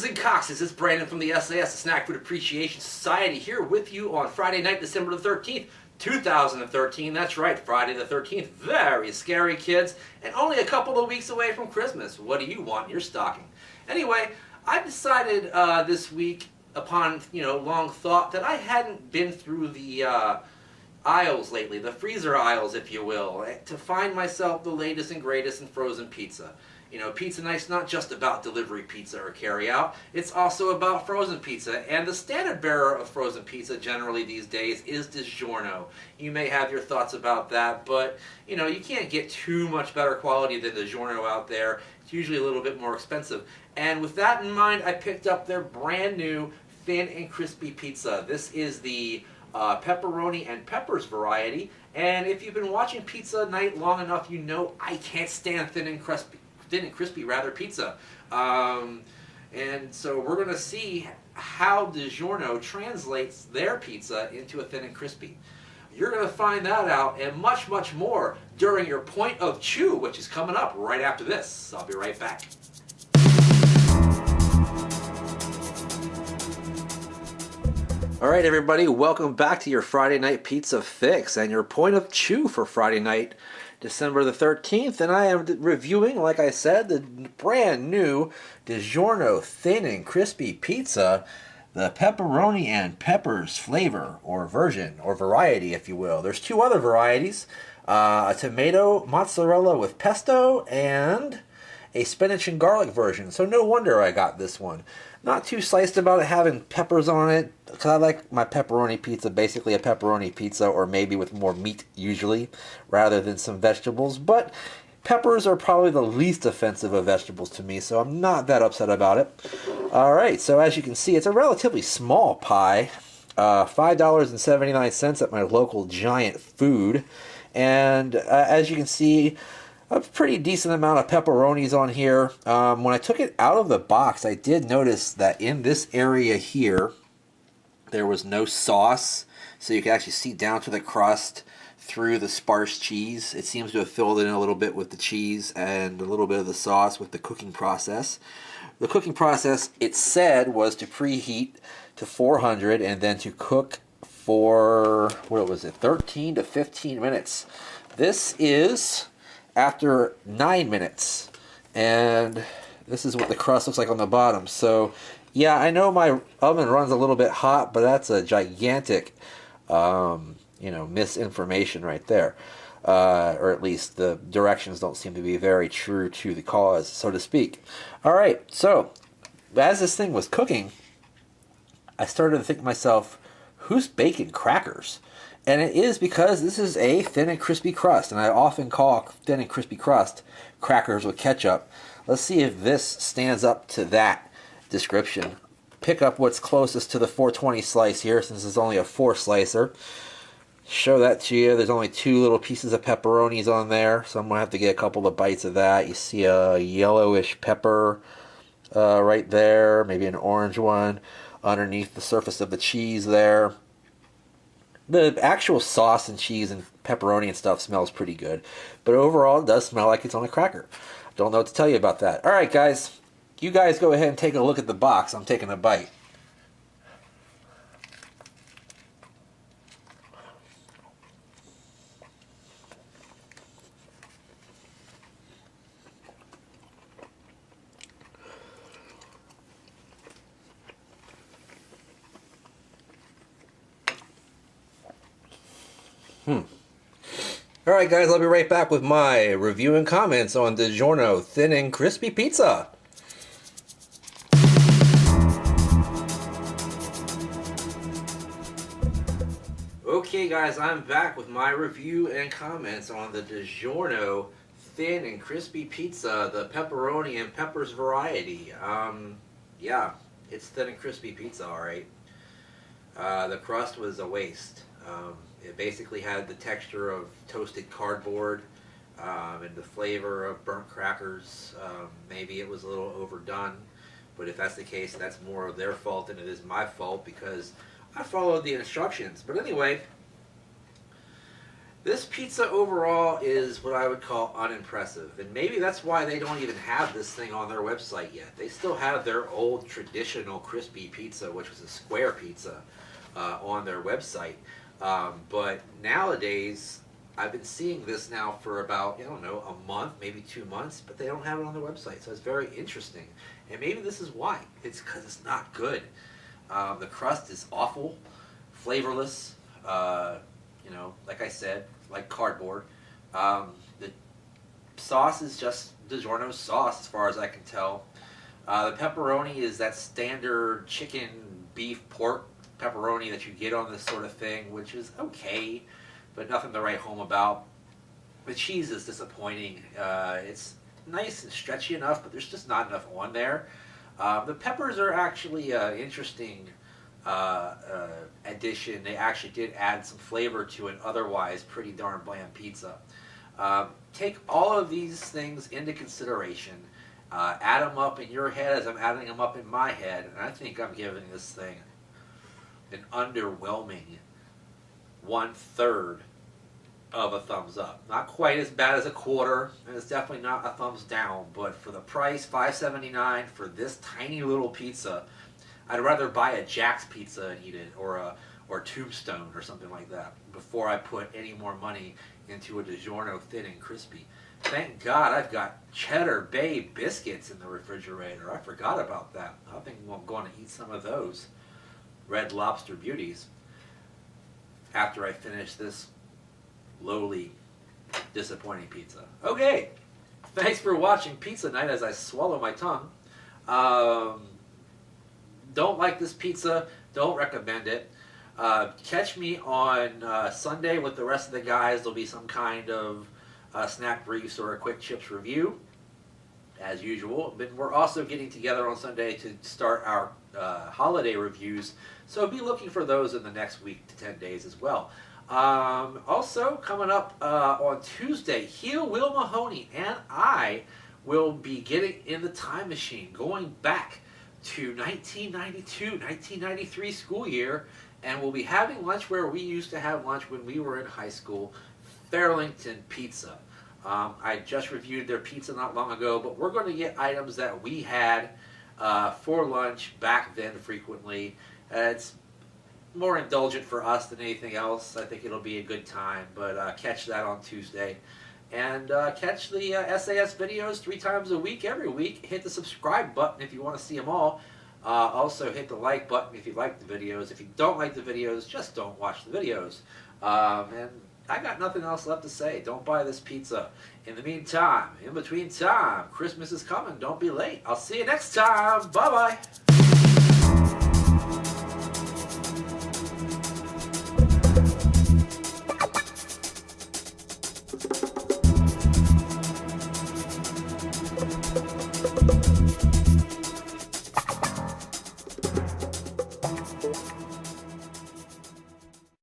and Coxes, it's Brandon from the sAs, the Snack Food Appreciation Society, here with you on Friday night, December the 13th, 2013. That's right, Friday the 13th. Very scary, kids, and only a couple of weeks away from Christmas. What do you want in your stocking? Anyway, I decided this week, upon long thought, that I hadn't been through the aisles lately, the freezer aisles, if you will, to find myself the latest and greatest in frozen pizza. PizzaNight's not just about delivery pizza or carry-out, it's also about frozen pizza, and the standard bearer of frozen pizza generally these days is DiGiorno. You may have your thoughts about that, but you can't get too much better quality than DiGiorno out there. It's usually a little bit more expensive. And with that in mind, I picked up their brand new thin and crispy pizza. This is the pepperoni and peppers variety, and if you've been watching Pizza Night long enough, you know I can't stand thin and crispy pizza. And so we're going to see how DiGiorno translates their pizza into a thin and crispy. You're going to find that out and much, much more during your Point of Chew, which is coming up right after this. I'll be right back. Alright everybody, welcome back to your Friday Night Pizza Fix and your Point of Chew for Friday night, December the 13th, and I am reviewing, like I said, the brand new DiGiorno Thin and Crispy Pizza, the pepperoni and peppers flavor, or version, or variety if you will. There's two other varieties, a tomato mozzarella with pesto, and a spinach and garlic version, so no wonder I got this one. Not too sliced about it having peppers on it, because I like my pepperoni pizza basically a pepperoni pizza, or maybe with more meat usually, rather than some vegetables. But peppers are probably the least offensive of vegetables to me, so I'm not that upset about it. Alright, so as you can see, it's a relatively small pie, $5.79 at my local Giant Food, and as you can see, a pretty decent amount of pepperonis on here. When I took it out of the box, I did notice that in this area here, there was no sauce, so you can actually see down to the crust through the sparse cheese. It seems to have filled in a little bit with the cheese and a little bit of the sauce with the cooking process. The cooking process, it said, was to preheat to 400 and then to cook for, 13 to 15 minutes. This is after 9 minutes, and this is what the crust looks like on the bottom. So yeah, I know my oven runs a little bit hot, but that's a gigantic misinformation right there, or at least the directions don't seem to be very true to the cause, so to speak. Alright, so as this thing was cooking, I started to think to myself, who's baking crackers? And it is because this is a thin and crispy crust, and I often call thin and crispy crust crackers with ketchup. Let's see if this stands up to that description. Pick up what's closest to the 420 slice here, since it's only a 4 slicer. Show that to you. There's only 2 little pieces of pepperonis on there, so I'm going to have to get a couple of bites of that. You see a yellowish pepper right there, maybe an orange one underneath the surface of the cheese there. The actual sauce and cheese and pepperoni and stuff smells pretty good, but overall it does smell like it's on a cracker. Don't know what to tell you about that. Alright guys, you guys go ahead and take a look at the box. I'm taking a bite. Alright guys, I'll be right back with my review and comments on DiGiorno Thin and Crispy Pizza. Okay guys, I'm back with my review and comments on the DiGiorno Thin and Crispy Pizza, the pepperoni and peppers variety. Yeah, it's thin and crispy pizza, alright. The crust was a waste. It basically had the texture of toasted cardboard and the flavor of burnt crackers. Maybe it was a little overdone, but if that's the case, that's more of their fault than it is my fault, because I followed the instructions. But anyway, This pizza overall is what I would call unimpressive, and maybe that's why they don't even have this thing on their website yet. They still have their old traditional crispy pizza, which was a square pizza, on their website. But nowadays, I've been seeing this now for about, I don't know, a month, maybe 2 months, but they don't have it on their website, so it's very interesting. And maybe this is why. It's because it's not good. The crust is awful, flavorless, like I said, like cardboard. The sauce is just DiGiorno sauce as far as I can tell. The pepperoni is that standard chicken, beef, pork pepperoni that you get on this sort of thing, which is okay, but nothing to write home about. The cheese is disappointing. It's nice and stretchy enough, but there's just not enough on there. The peppers are actually an interesting addition. They actually did add some flavor to an otherwise pretty darn bland pizza. Take all of these things into consideration. Add them up in your head as I'm adding them up in my head, and I think I'm giving this thing an underwhelming 1/3 of a thumbs up. Not quite as bad as a quarter, and it's definitely not a thumbs down, but for the price, $5.79 for this tiny little pizza, I'd rather buy a Jack's Pizza and eat it, or Tombstone or something like that, before I put any more money into a DiGiorno thin and crispy. Thank God I've got Cheddar Bay biscuits in the refrigerator. I forgot about that. I think I'm going to eat some of those Red Lobster beauties after I finish this lowly, disappointing pizza. Okay, thanks for watching Pizza Night as I swallow my tongue. Don't like this pizza, don't recommend it. Catch me on Sunday with the rest of the guys. There'll be some kind of snack briefs or a quick chips review, as usual. But we're also getting together on Sunday to start our holiday reviews, so be looking for those in the next week to 10 days as well. Also, coming up on Tuesday, Will Mahoney and I will be getting in the time machine, going back to 1992-1993 school year, and we'll be having lunch where we used to have lunch when we were in high school, Fairlington Pizza. I just reviewed their pizza not long ago, but we're going to get items that we had for lunch back then frequently. It's more indulgent for us than anything else. I think it'll be a good time, but catch that on Tuesday. And catch the sAs videos 3 times a week, every week. Hit the subscribe button if you want to see them all. Also hit the like button if you like the videos. If you don't like the videos, just don't watch the videos. And I got nothing else left to say. Don't buy this pizza. In the meantime, in between time, Christmas is coming. Don't be late. I'll see you next time. Bye-bye.